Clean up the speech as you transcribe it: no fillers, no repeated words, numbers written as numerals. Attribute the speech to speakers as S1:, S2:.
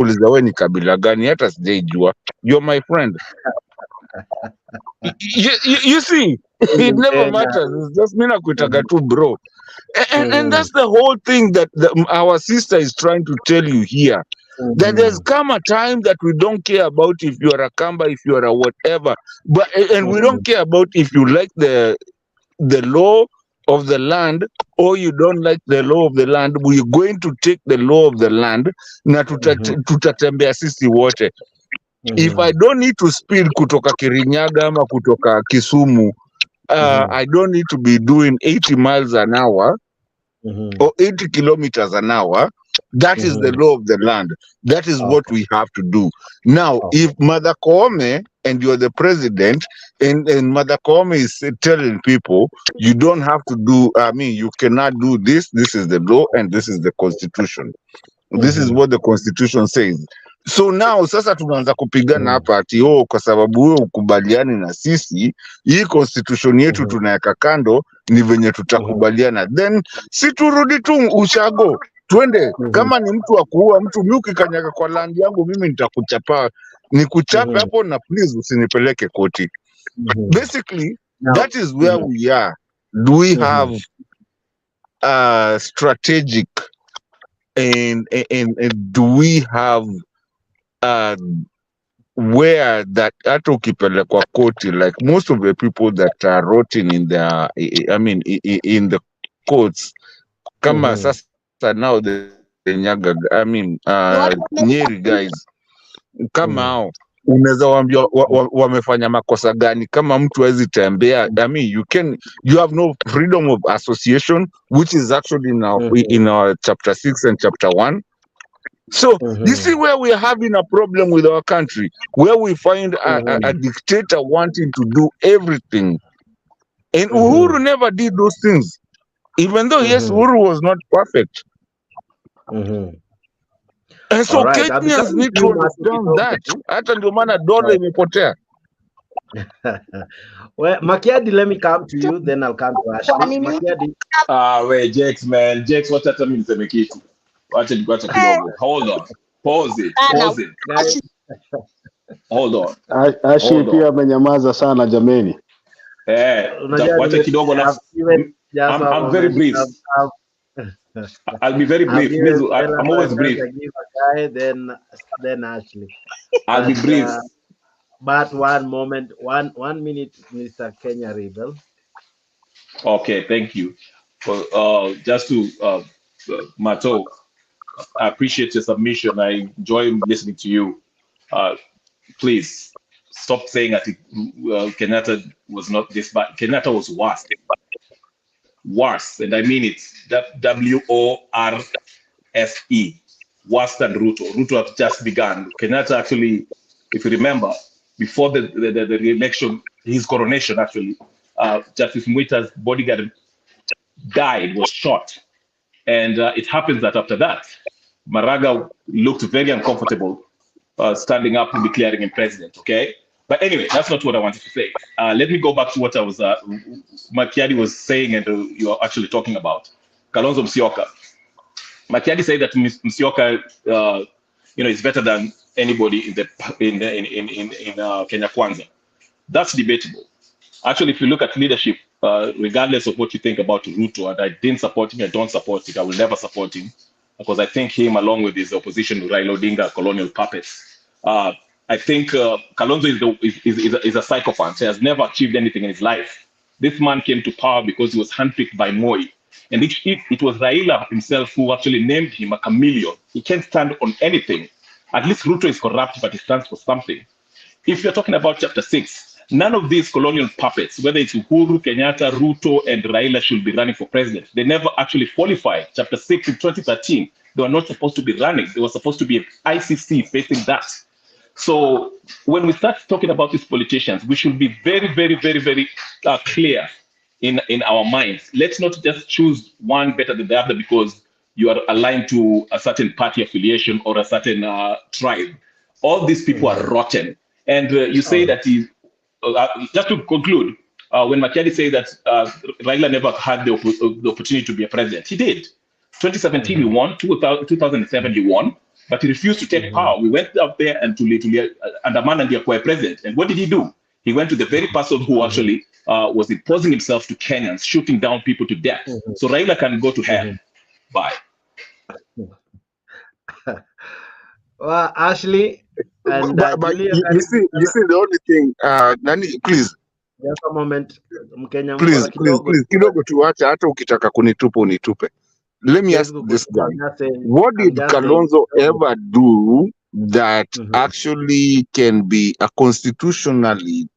S1: kuuliza wewe ni kabila gani, hata sijaijua. You're my friend. You see, it never matters. It's just me nakuitaga tu bro. And that's the whole thing that our sister is trying to tell you here. That there's come a time that we don't care about if you are a Kamba, if you are a whatever, but and we don't care about if you like the law of the land or you don't like the law of the land. We're going to take the law of the land na tutatembea sisi wote. If I don't need to speed kutoka Kirinyaga ama kutoka Kisumu, I don't need to be doing 80 miles an hour or 80 kilometers an hour. That is the law of the land. That is what we have to do. Now, if Mother Koome and you're the president, and Mother Koome is telling people, you don't have to do, you cannot do this. This is the law and this is the constitution. This is what the constitution says. So now sasa tunaanza kupigana hapa ati kwa sababu wewe ukubaliani na sisi, hii constitution yetu tunaweka kando, ni venye tutakubaliana. Then si turudi tu ushago. Twende kama ni mtu wa kuua mtu, mimi ukikanyaga kwa land yangu mimi nitakuchapa, nikuchape hapo na please usinipeleke koti. Basically, that is where we are. Do we have strategic and do we have where that hata ukipelekwa koti, like most of the people that are rotting in the in the courts, kama sasa now the Nyaga, Nyeri guys, kama hao unaweza waambia wamefanya makosa gani? Kama mtu hawezi tembea, you have no freedom of association, which is actually in our chapter 6 and chapter 1. So this is where we are having a problem with our country, where we find a dictator wanting to do everything, and Uhuru never did those things, even though yes, Uhuru was not perfect. And so Kenyans need to understand that. Hata ndio maana dola imepotea.
S2: Well, Makiadi, let me come to you, then I'll come to Ashley. Makiadi.
S3: Wait, Jex, man. Jex, what hata mimi niseme kitu. Wacha kidogo. Hold on. Pause it. Hold on.
S4: Ashley pia amenyamaza sana jameni.
S3: Wacha kidogo na I'm very brief. I'll be very brief. I'm always brief.
S2: Then Ashley.
S3: I'll be brief.
S2: But one minute, Mr. Kenya Rebel.
S3: Okay, thank you. Just to Mato, I appreciate your submission. I enjoy listening to you. Please stop saying that Kenyatta was not this bad. Kenyatta was worse. Worse, and I mean it. WORSE. Worse than Ruto. Ruto had just begun. Kenyatta actually, if you remember, before the re-election, his coronation actually, Justice Mwita's bodyguard died, was shot. And it happens that after that, Maraga looked very uncomfortable standing up and declaring him president, okay? But anyway, that's not what I wanted to say. Let me go back to what I was, Makiadi was saying and you are actually talking about. Kalonzo Musyoka. Makiadi said that Musyoka, is better than anybody in Kenya Kwanza. That's debatable. Actually, if you look at leadership, regardless of what you think about Ruto, and I didn't support him, I don't support it, I will never support him, because I think him, along with his opposition to Raila Odinga, are colonial puppets. I think Kalonzo is a sycophant. He has never achieved anything in his life. This man came to power because he was handpicked by Moi. And it was Raila himself who actually named him a chameleon. He can't stand on anything. At least Ruto is corrupt, but he stands for something. If you're talking about chapter 6, none of these colonial puppets, whether it's Uhuru, Kenyatta, Ruto, and Raila, should be running for president. They never actually qualified. Chapter 6 in 2013, they were not supposed to be running. They were supposed to be an ICC facing that. So when we start talking about these politicians, we should be very, very, very, very clear in our minds. Let's not just choose one better than the other because you are aligned to a certain party affiliation or a certain tribe. All these people are rotten. And you say that just to conclude, when Makiadi said that Raila never had the opportunity to be a president, he did. 2017 he won, 2007 he won, but he refused to take power. We went up there and to Andamana and Yakwa president. And what did he do? He went to the very person who actually was imposing himself to Kenyans, shooting down people to death. So Raila can go to hell. Bye.
S2: Well, Ashley and
S1: but you see the only thing, Nani, please.
S2: Just a moment. Mkenya
S1: Please, kidogo tuache, hata ukitaka kunitupa unitupe. Let me ask this guy. What did Kalonzo ever do that actually can be a constitutionally